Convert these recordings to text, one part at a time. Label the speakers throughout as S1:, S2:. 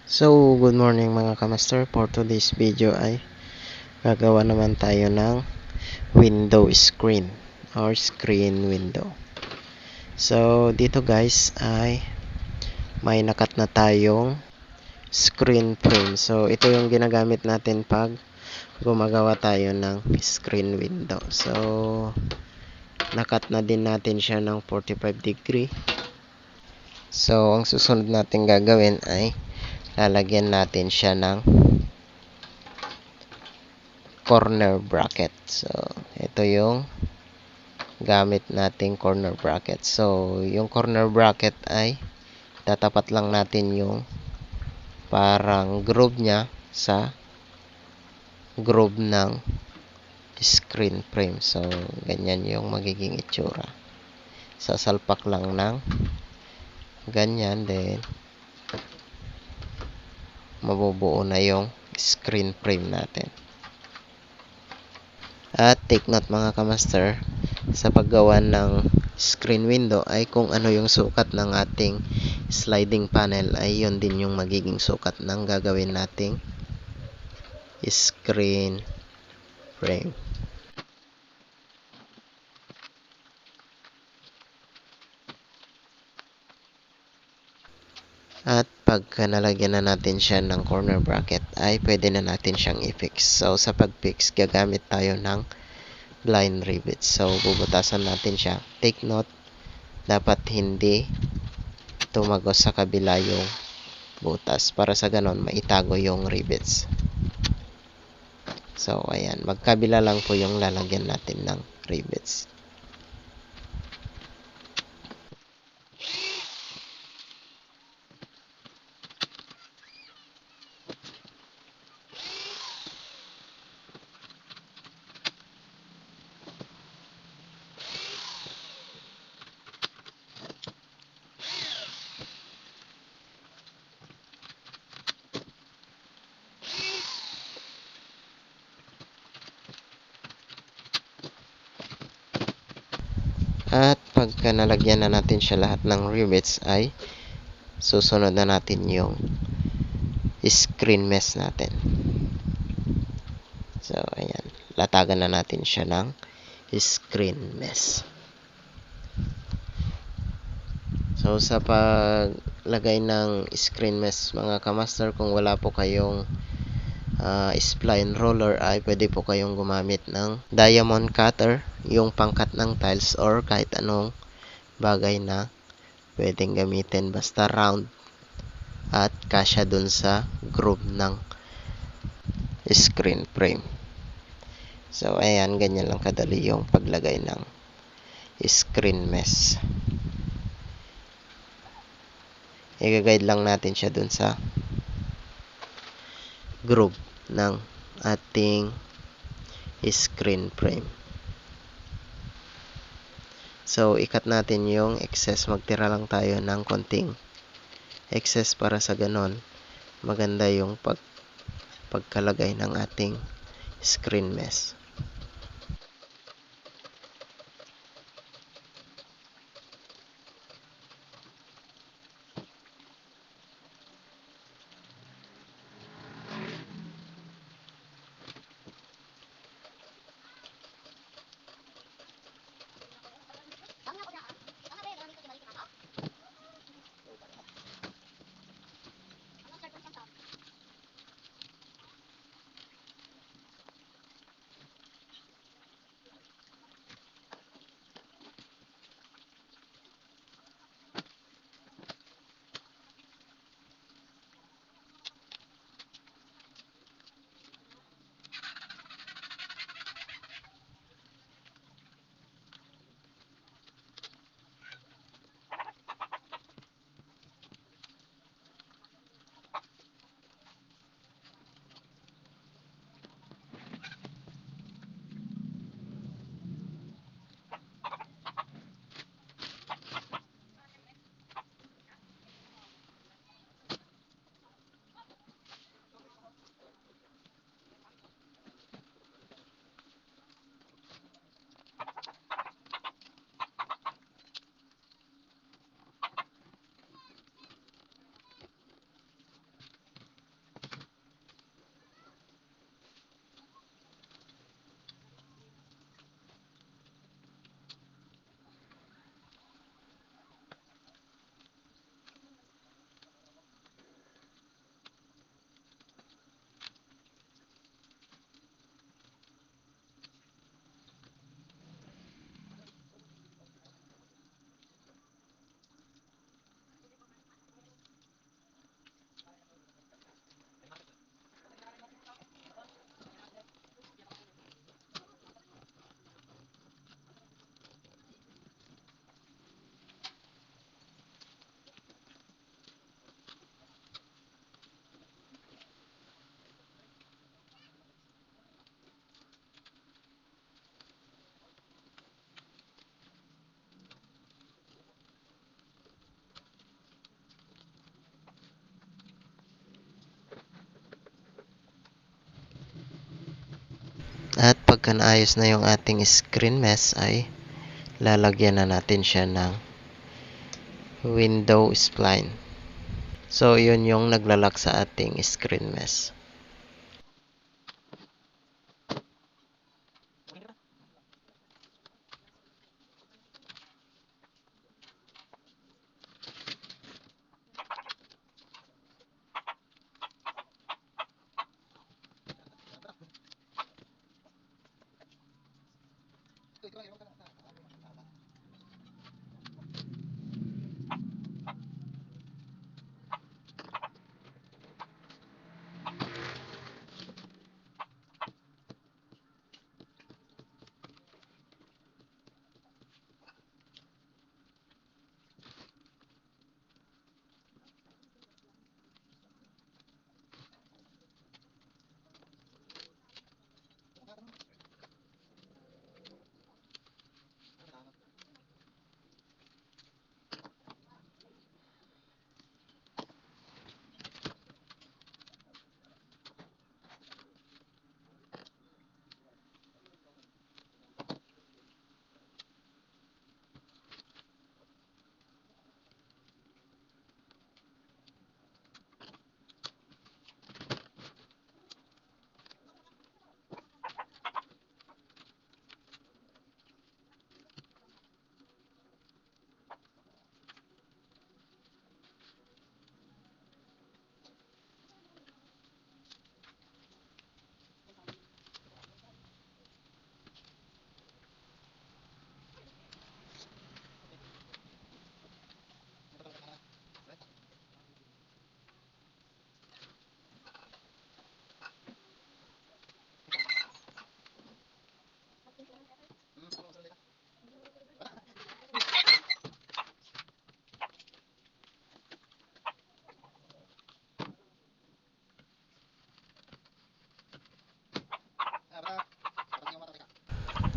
S1: So, good morning mga kamaster. For today's video ay gagawa naman tayo ng window screen or screen window. So, dito guys ay may nakat na tayong screen frame. So, ito yung ginagamit natin pag gumagawa tayo ng screen window. So, nakat na din natin siya ng 45 degree. So, ang susunod natin gagawin ay lalagyan natin siya ng corner bracket. So, ito yung gamit nating corner bracket. So, yung corner bracket ay tatapat lang natin yung parang groove niya sa groove ng screen frame. So, ganyan yung magiging itsura. Sasalpak lang ng ganyan, then mabubuo na yung screen frame natin. At take note mga kamaster, sa paggawa ng screen window ay kung ano yung sukat ng ating sliding panel ay yun din yung magiging sukat ng gagawin nating screen frame. At pagka nalagyan na natin siya ng corner bracket ay pwede na natin siyang i-fix. So sa pag-fix gagamit tayo ng blind rivets. So bubutasan natin siya. Take note, dapat hindi tumagos sa kabila yung butas para sa ganon maitago yung rivets. So ayan, magkabila lang po yung lalagyan natin ng rivets. At pagka nalagyan na natin siya lahat ng rivets ay susunod na natin yung screen mesh natin. So ayan, latagan na natin siya ng screen mesh. So sa paglagay ng screen mesh mga kamaster, kung wala po kayong spline roller ay pwede po kayong gumamit ng diamond cutter, yung pangkat ng tiles, or kahit anong bagay na pwedeng gamitin basta round at kasya dun sa groove ng screen frame. So ayan, ganyan lang kadali yung paglagay ng screen mesh. I-guide lang natin siya dun sa groove ng ating screen frame. So, ikat natin yung excess. Magtira lang tayo ng konting excess para sa ganon maganda yung pagkalagay ng ating screen mesh. pagka naayos na yung ating screen mesh ay lalagyan na natin siya ng window spline. So, yun yung naglalak sa ating screen mesh.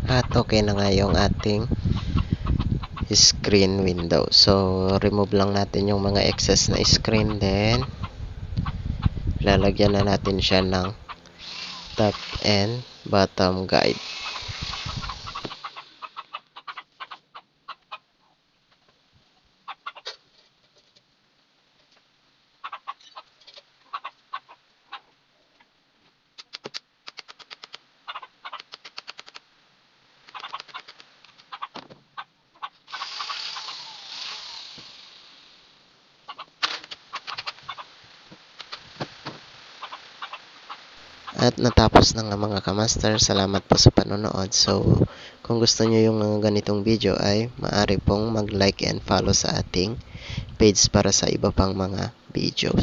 S1: At okay na nga yung ating screen window. So, remove lang natin yung mga excess na screen. Then, lalagyan na natin siya ng top and bottom guide. At natapos na nga mga kamaster. Salamat po sa panonood. So, kung gusto nyo yung mga ganitong video ay maaari pong mag-like and follow sa ating page para sa iba pang mga videos.